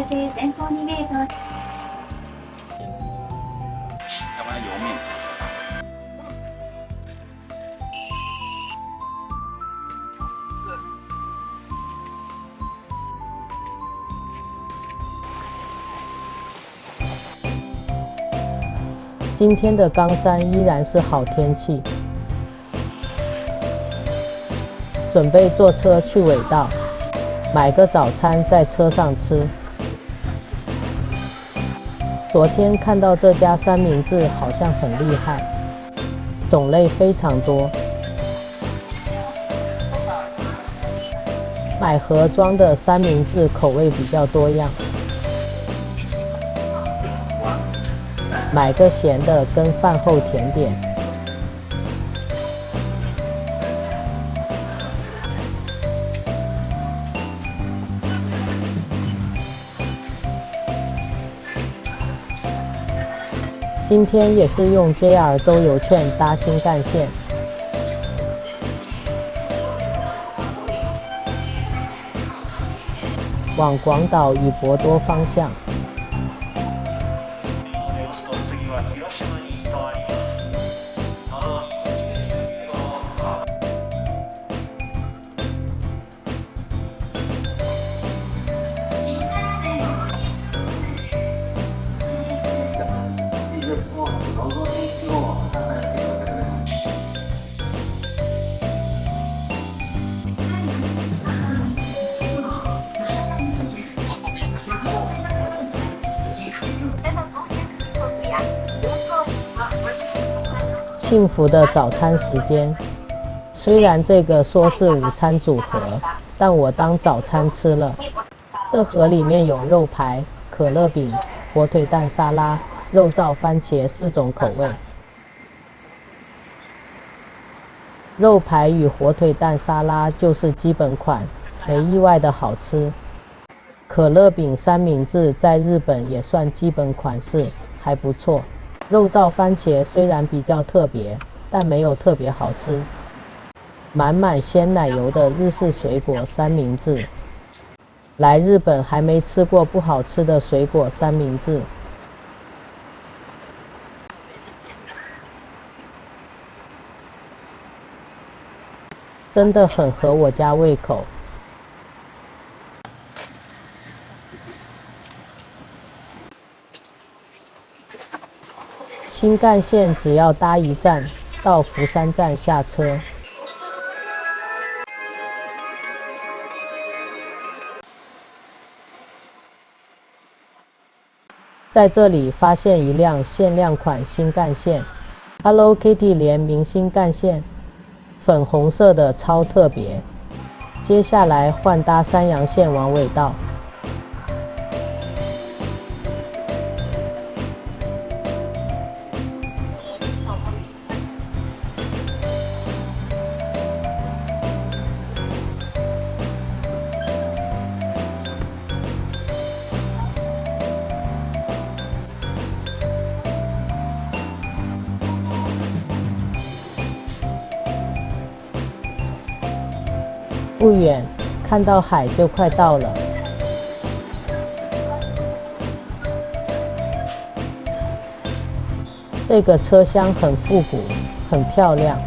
制前方2メートル。要不然油面。今天的冈山依然是好天气，准备坐车去尾道，买个早餐在车上吃。昨天看到这家三明治好像很厉害，种类非常多，买盒装的三明治口味比较多样。买个咸的跟饭后甜点。今天也是用 JR 周游券搭新干线，往广岛与博多方向。幸福的早餐时间，虽然这个说是午餐组合，但我当早餐吃了。这盒里面有肉排、可乐饼、火腿蛋沙拉、肉燥番茄4种口味。肉排与火腿蛋沙拉就是基本款，没意外的好吃。可乐饼三明治在日本也算基本款式，还不错。肉燥番茄虽然比较特别，但没有特别好吃。满满鲜奶油的日式水果三明治，来日本还没吃过不好吃的水果三明治。真的很合我家胃口。新干线只要搭一站，到福山站下车。在这里发现一辆限量款新干线 ，Hello Kitty 联名新干线，粉红色的超特别。接下来换搭山阳线往尾道。不远，看到海就快到了。这个车厢很复古，很漂亮。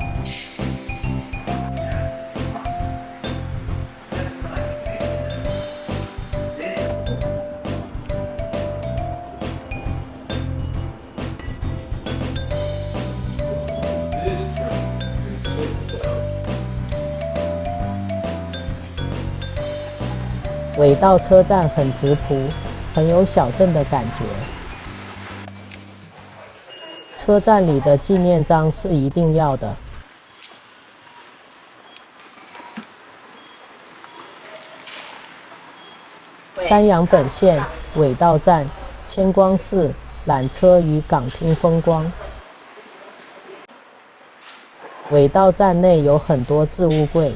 尾道车站很直朴，很有小镇的感觉。车站里的纪念章是一定要的。山阳本线尾道站千光寺缆车与港厅风光。尾道站内有很多置物柜。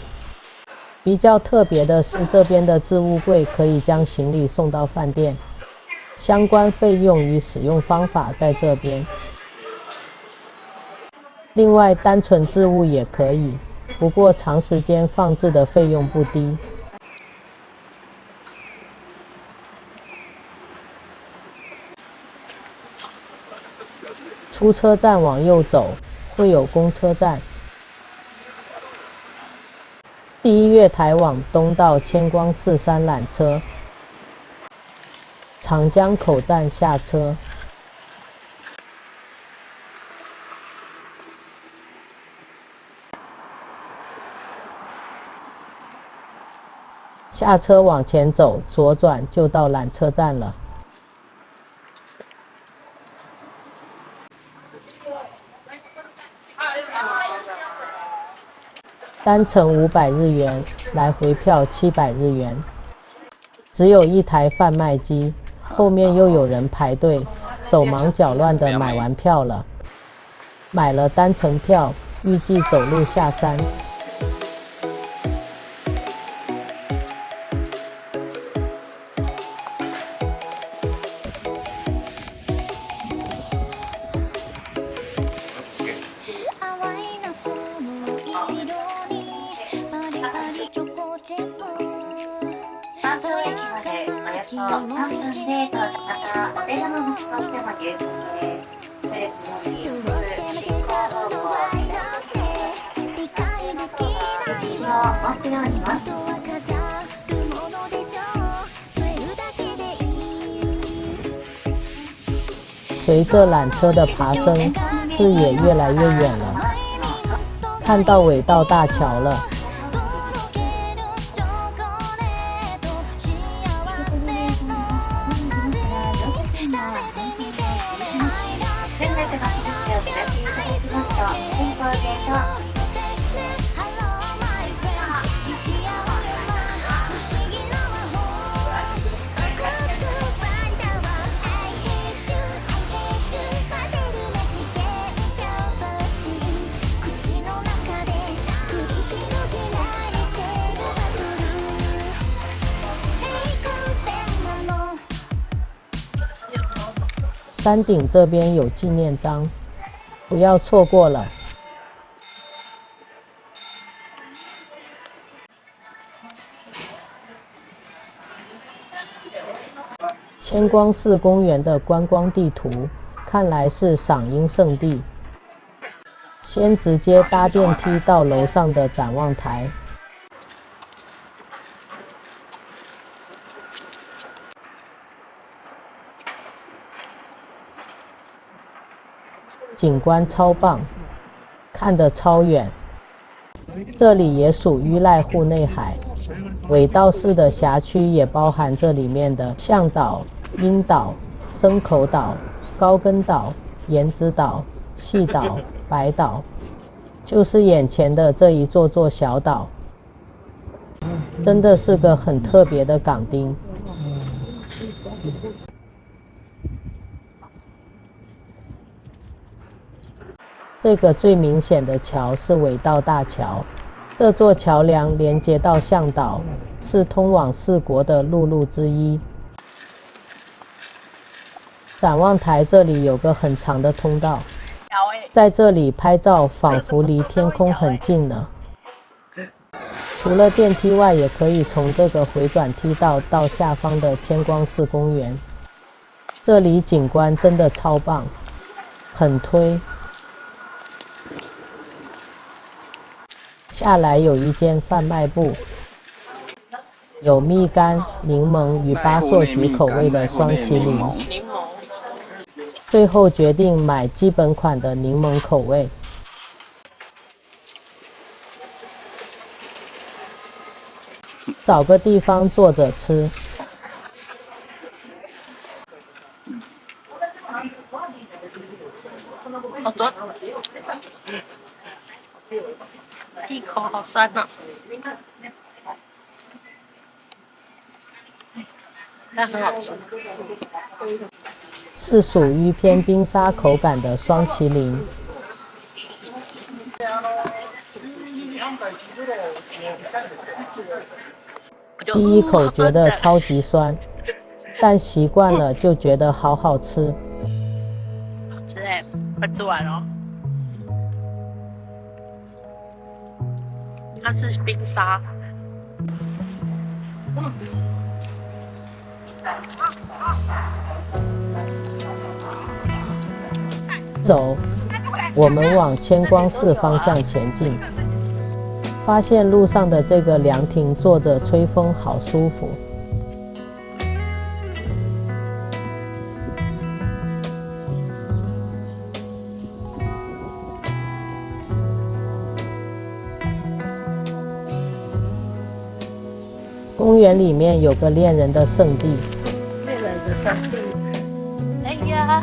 比较特别的是，这边的置物柜可以将行李送到饭店，相关费用与使用方法在这边。另外，单纯置物也可以，不过长时间放置的费用不低。出车站往右走，会有公车站。第一月台往东到千光寺山缆车，长江口站下车。下车往前走，左转就到缆车站了。单程500日元，来回票700日元。只有一台贩卖机，后面又有人排队，手忙脚乱地买完票了。买了单程票，预计走路下山。随着缆车的爬升，视野越来越远了，看到尾道大桥了。山顶这边有纪念章，不要错过了。千光寺公园的观光地图，看来是赏樱圣地。先直接搭电梯到楼上的展望台。景观超棒，看得超远。这里也属于濑户内海，尾道市的辖区也包含这里面的向岛、樱岛、牲口岛、高根岛、岩之岛、细岛、白岛，就是眼前的这一座座小岛。真的是个很特别的港町。这个最明显的桥是尾道大桥，这座桥梁连接到向岛，是通往四国的陆路之一。展望台这里有个很长的通道，在这里拍照仿佛离天空很近呢。除了电梯外，也可以从这个回转梯道到下方的千光寺公园。这里景观真的超棒，很推。下来有一间贩卖部，有蜜柑、柠檬与巴硕橘口味的双麒麟。最后决定买基本款的柠檬口味。找个地方坐着吃。好多，一口好酸啊！但很好吃。是属于偏冰沙口感的双麒麟。第一口觉得超级酸，但习惯了就觉得好好吃。好吃哎，快吃完了。它是冰沙。走，我们往千光寺方向前进。发现路上的这个凉亭坐着吹风好舒服。公园里面有个恋人的圣地。恋人的圣地。哎呀，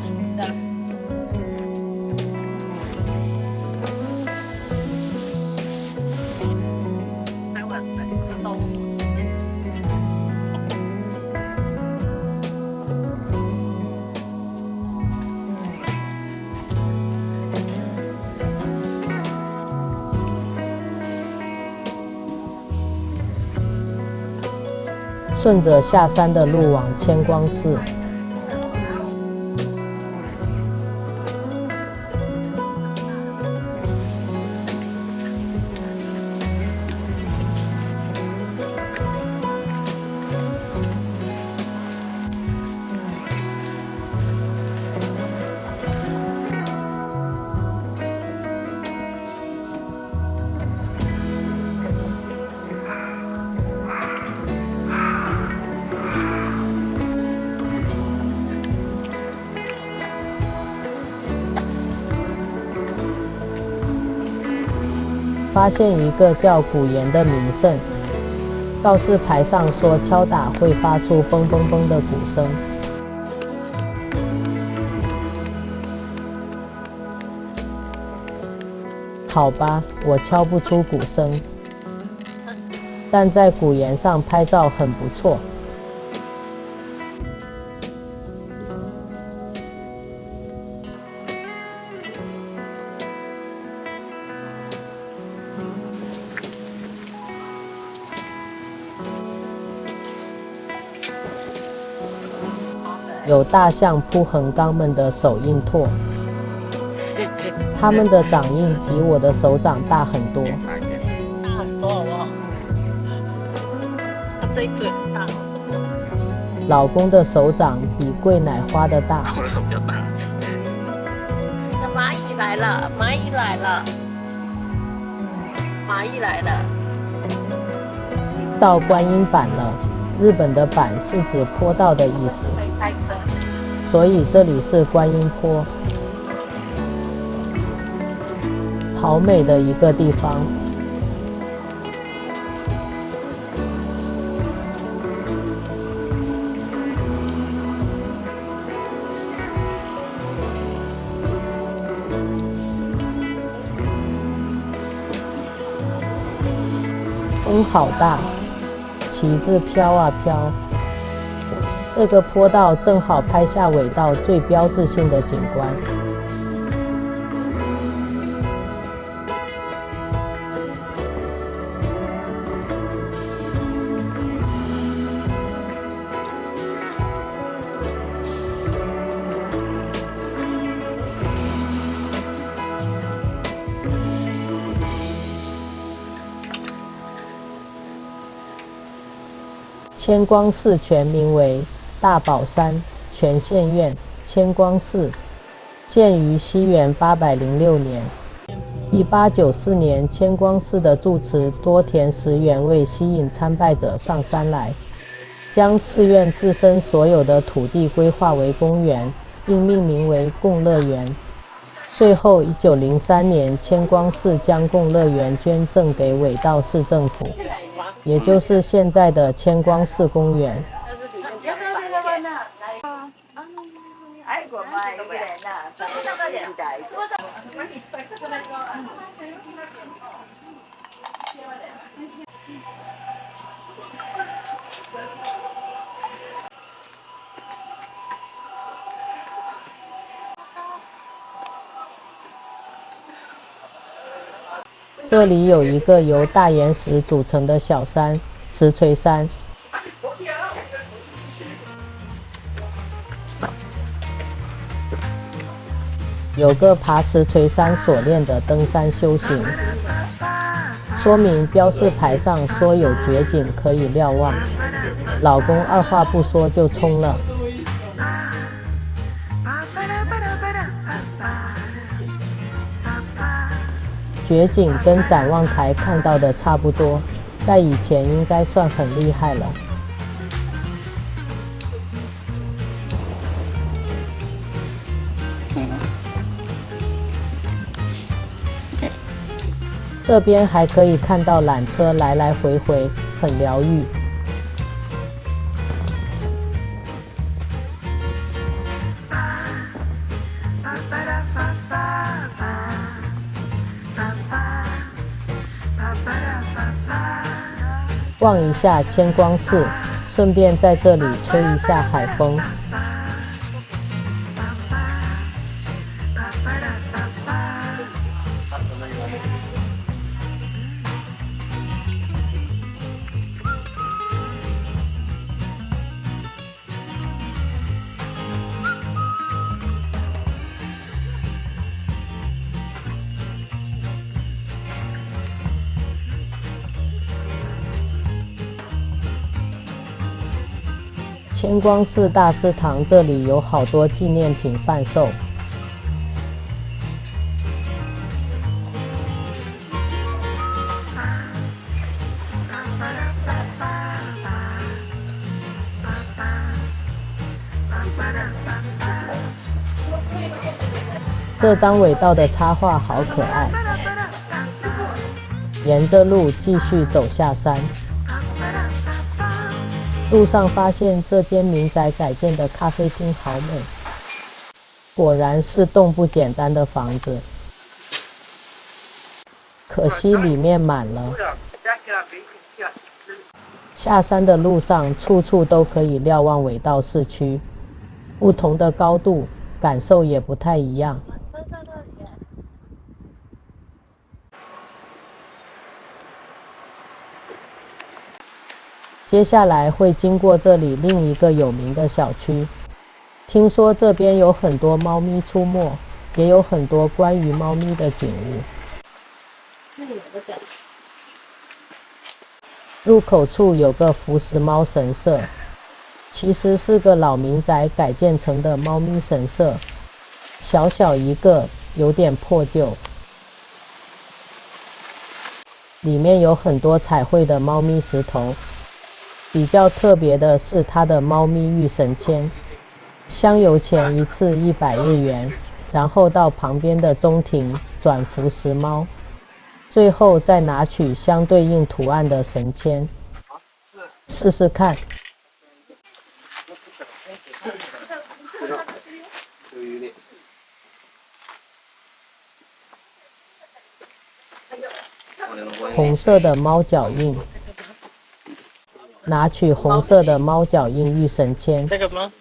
顺着下山的路往千光寺。发现一个叫古岩的名胜，告示牌上说敲打会发出嘣嘣嘣的鼓声。好吧，我敲不出鼓声，但在古岩上拍照很不错。有大象扑横肛门的手印拓，它们的掌印比我的手掌大很多。大很多好不好？他这一嘴很大。老公的手掌比桂奶花的大。我的手比较大。那蚂蚁来了，蚂蚁来了，蚂蚁来了。到观音坂了，日本的坂是指坡道的意思。开车。所以这里是观音坡，好美的一个地方。风好大，旗子飘啊飘。这个坡道正好拍下尾道最标志性的景观。千光寺全名为大宝山全县院千光寺，建于西元806年。1894年，千光寺的住持多田石原为吸引参拜者上山来，将寺院自身所有的土地规划为公园，并命名为共乐园。最后1903年，千光寺将共乐园捐赠给尾道市政府，也就是现在的千光寺公园。这里有一个由大岩石组成的小山——石锤山。有个爬石锤山所练的登山修行，说明标示牌上说有绝景可以瞭望。老公二话不说就冲了。雪景跟展望台看到的差不多，在以前应该算很厉害了。这边还可以看到缆车来来回回，很疗愈。逛一下千光寺，顺便在这里吹一下海风。千光寺大师堂这里有好多纪念品贩售。这张尾道的插画好可爱。沿着路继续走下山。路上发现这间民宅改建的咖啡厅好美，果然是栋不简单的房子，可惜里面满了。下山的路上处处都可以瞭望尾道市区，不同的高度，感受也不太一样。接下来会经过这里另一个有名的小区，听说这边有很多猫咪出没，也有很多关于猫咪的景物。入口处有个福石猫神社，其实是个老民宅改建成的猫咪神社，小小一个，有点破旧。里面有很多彩绘的猫咪石头。比较特别的是它的猫咪御神签，香油钱一次100日元，然后到旁边的中庭转福石猫，最后再拿取相对应图案的神签，试试看。红色的猫脚印。拿取红色的猫脚印御神签，这个吗？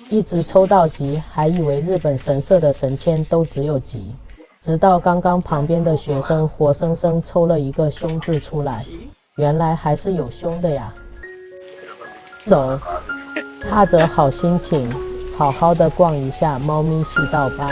一直抽到吉，还以为日本神社的神签都只有吉，直到刚刚旁边的学生活生生抽了一个凶字出来，原来还是有凶的呀。走，踏着好心情，好好的逛一下猫咪细道吧。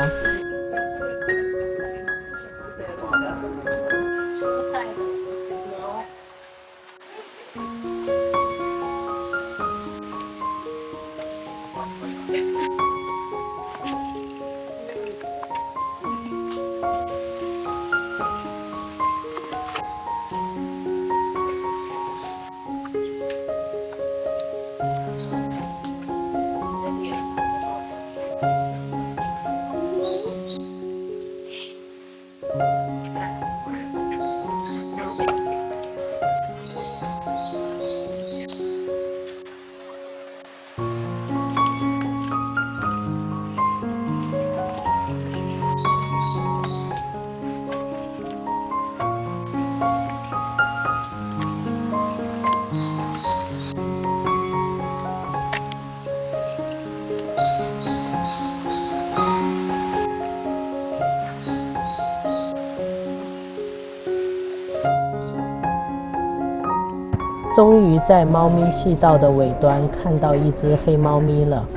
终于在猫咪细道的尾端看到一只黑猫咪了，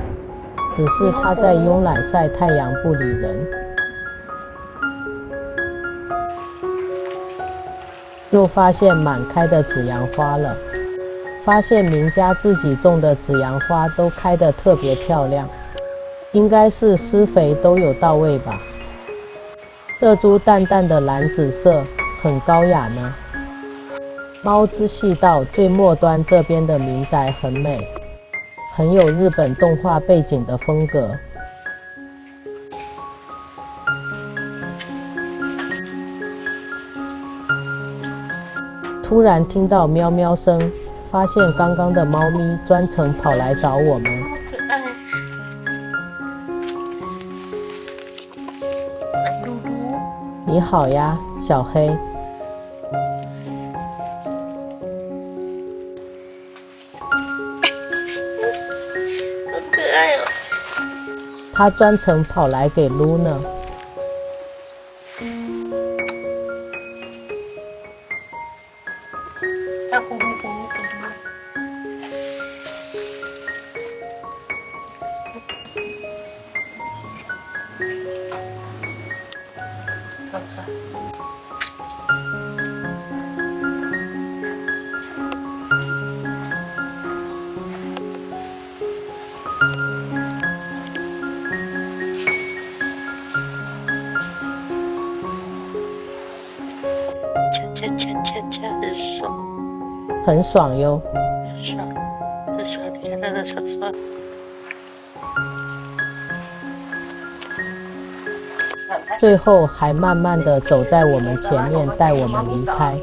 只是它在慵懒晒太阳不理人。又发现满开的紫阳花了，发现民家自己种的紫阳花都开得特别漂亮，应该是施肥都有到位吧。这株淡淡的蓝紫色很高雅呢。猫之细道最末端这边的民宅很美，很有日本动画背景的风格。突然听到喵喵声，发现刚刚的猫咪专程跑来找我们。可爱。来，噜噜。你好呀，小黑。好可爱哦。它专程跑来给撸呢。它呼呼呼呼呼。看看。恰恰恰恰恰，很爽。很爽哟。很爽，很爽！你看它的手手。最后还慢慢地走在我们前面，带我们离开。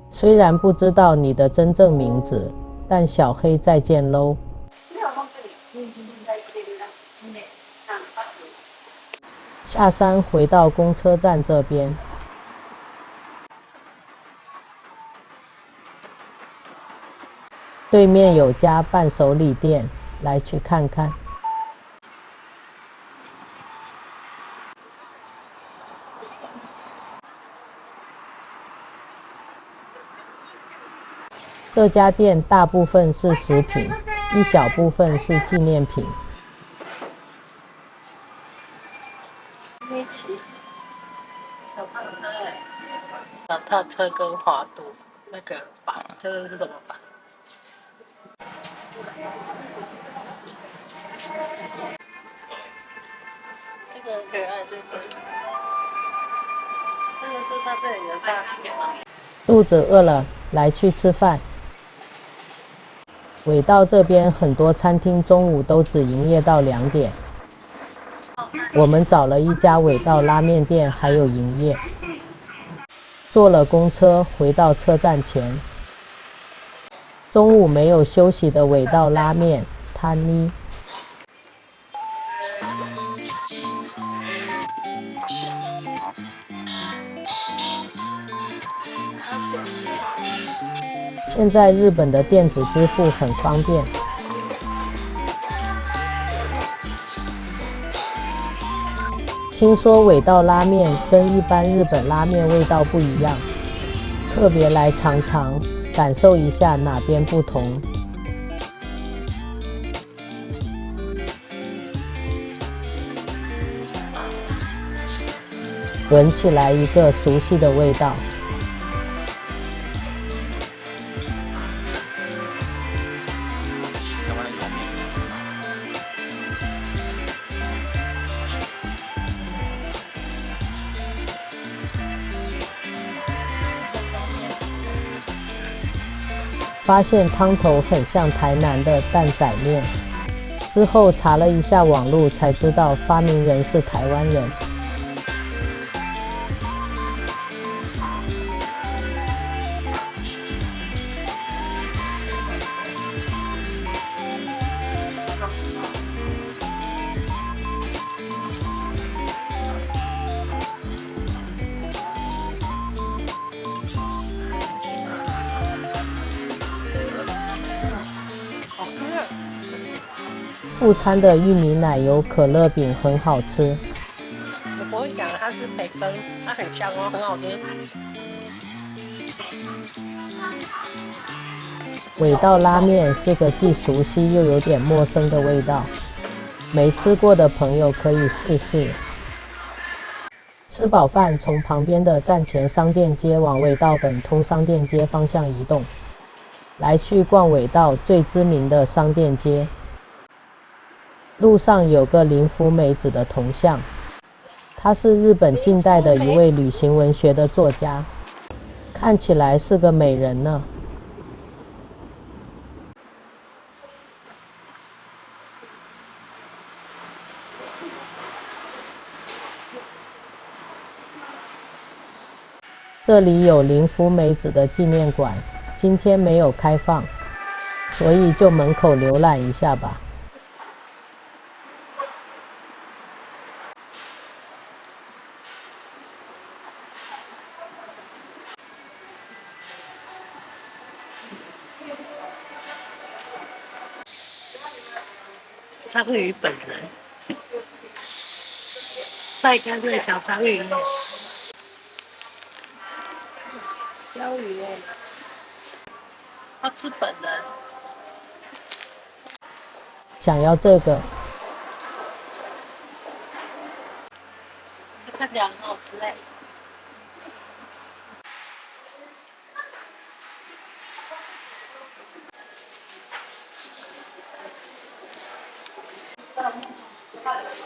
虽然不知道你的真正名字，但小黑再见喽。下山回到公车站这边。对面有家伴手礼店，来去看看。这家店大部分是食品，一小部分是纪念品。一起。小踏车哎，小踏车跟滑度那个板，这个是什么板？这个很可爱，这个是它这里的炸死吗？肚子饿了，来去吃饭。尾道这边很多餐厅中午都只营业到2点。我们找了一家尾道拉面店，还有营业。坐了公车回到车站前。中午没有休息的尾道拉面摊呢。现在日本的电子支付很方便。听说尾道拉面跟一般日本拉面味道不一样，特别来尝尝，感受一下哪边不同。闻起来一个熟悉的味道。台湾的油面。发现汤头很像台南的担仔面，之后查了一下网路，才知道发明人是台湾人。副餐的玉米奶油可乐饼很好吃。我不会讲它是培根，它很香哦，很好吃。尾道拉面是个既熟悉又有点陌生的味道，没吃过的朋友可以试试。吃饱饭，从旁边的站前商店街往尾道本通商店街方向移动，来去逛尾道最知名的商店街。路上有个林福美子的铜像，他是日本近代的一位旅行文学的作家，看起来是个美人呢。这里有林芙美子的纪念馆，今天没有开放，所以就门口浏览一下吧。章鱼本人，晒干的小章鱼，章鱼哎，他是本人。想要这个，看起来很好吃哎。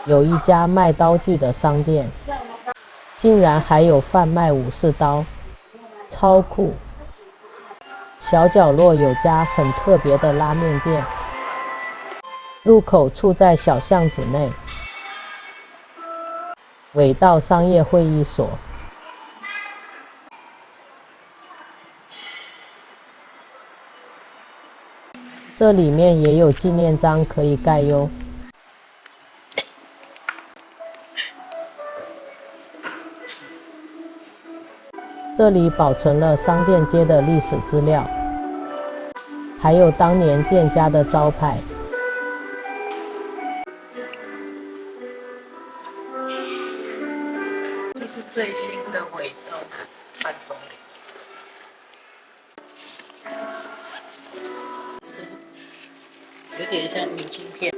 有一家卖刀具的商店，竟然还有贩卖武士刀，超酷！小角落有家很特别的拉面店，入口处在小巷子内，尾道商业会议所。这里面也有纪念章可以盖哟。这里保存了商店街的历史资料，还有当年店家的招牌。这是最新的尾道伴手礼，有点像明信片。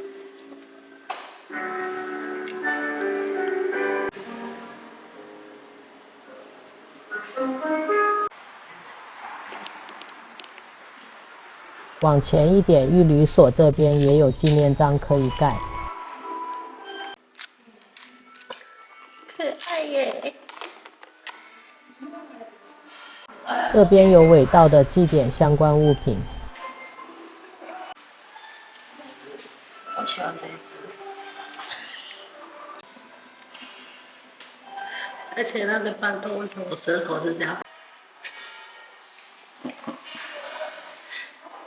往前一点，玉旅所这边也有纪念章可以盖。可爱耶！这边有尾道的祭典相关物品。我喜欢这一只，而且它的斑头为什么舌头是这样？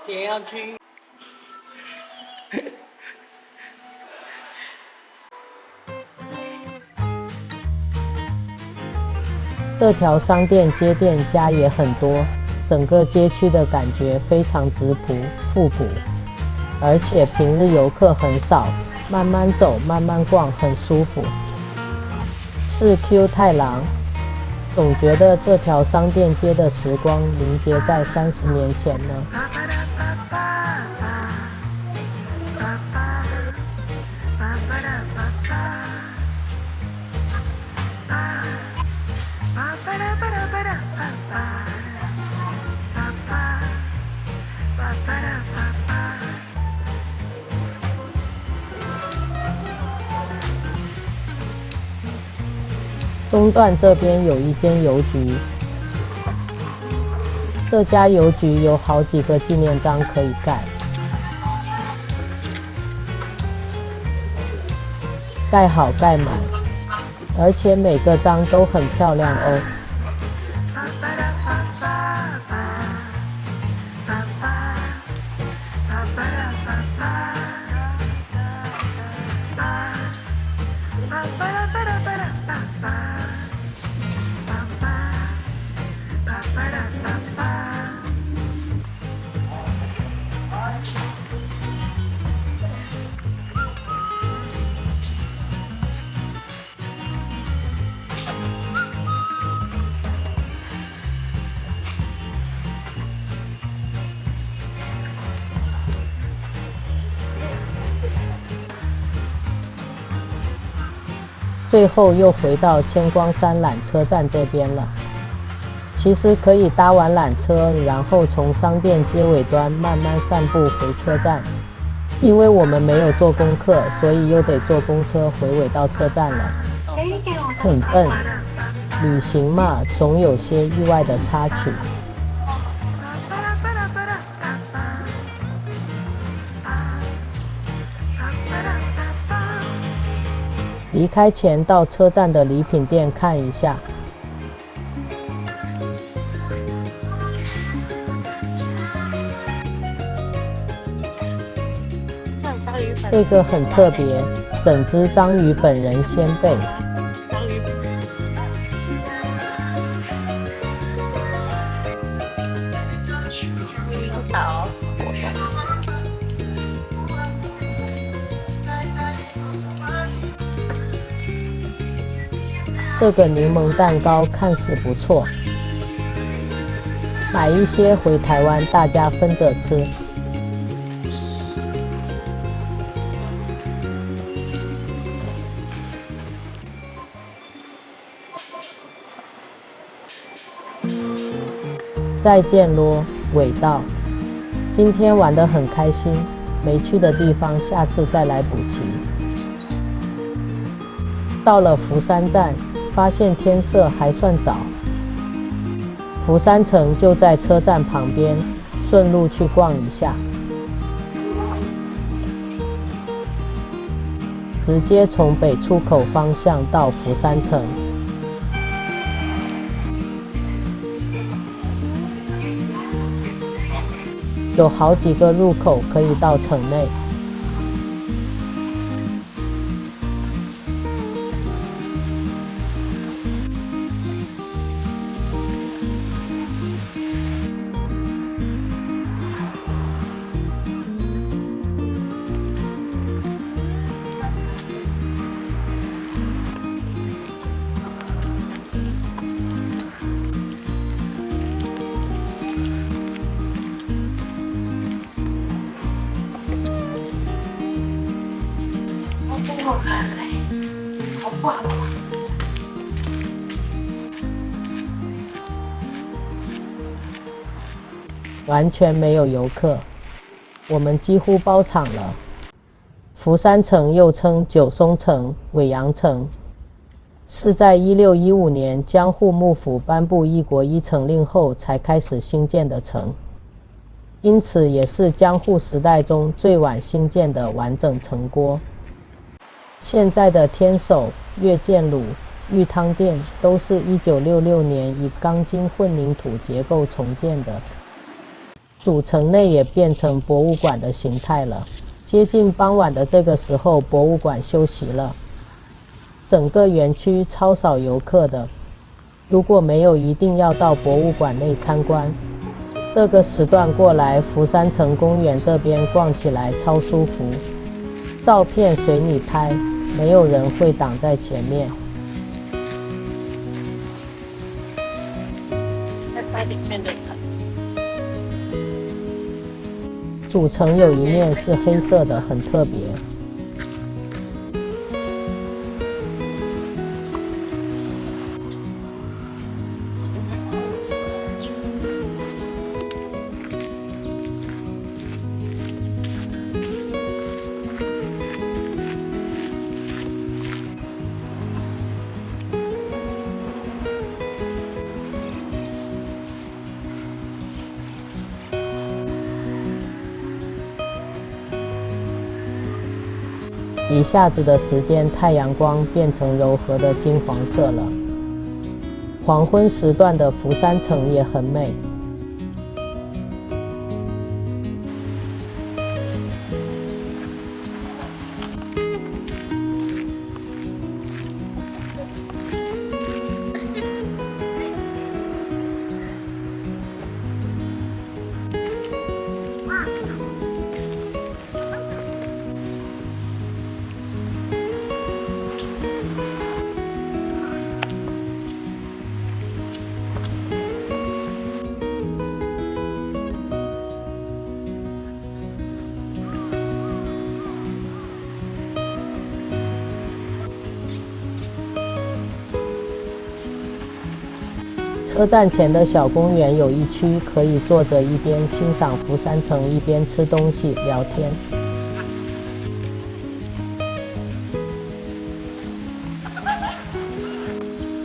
也要去。这条商店街店家也很多，整个街区的感觉非常质朴复古，而且平日游客很少，慢慢走慢慢逛很舒服。是 Q 太郎，总觉得这条商店街的时光凝结在30年前呢。中段这边有一间邮局，这家邮局有好几个纪念章可以盖，盖好盖满，而且每个章都很漂亮哦。最后又回到千光山缆车站这边了。其实可以搭完缆车，然后从商店街尾端慢慢散步回车站。因为我们没有做功课，所以又得坐公车回尾道车站了。很笨，旅行嘛，总有些意外的插曲。离开前到车站的礼品店看一下。这个很特别，整只章鱼本人先辈。好，这个柠檬蛋糕看似不错，买一些回台湾大家分着吃。再见咯，尾道。今天玩得很开心，没去的地方下次再来补齐。到了福山站，发现天色还算早。福山城就在车站旁边，顺路去逛一下。直接从北出口方向到福山城。有好几个入口可以到城内。好棒啊！完全没有游客，我们几乎包场了。福山城又称九松城、尾阳城，是在1615年江户幕府颁布一国一城令后才开始兴建的城，因此也是江户时代中最晚兴建的完整城郭。现在的天守、月见鲁、玉汤殿都是1966年以钢筋混凝土结构重建的。主城内也变成博物馆的形态了。接近傍晚的这个时候，博物馆休息了，整个园区超少游客的。如果没有一定要到博物馆内参观，这个时段过来福山城公园这边逛起来超舒服，照片随你拍，没有人会挡在前面。再拍里面的城。主城有一面是黑色的，很特别。一下子的时间，太阳光变成柔和的金黄色了。黄昏时段的福山城也很美。车站前的小公园有一区可以坐着一边欣赏福山城一边吃东西聊天。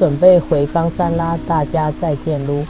准备回冈山啦，大家再见噜。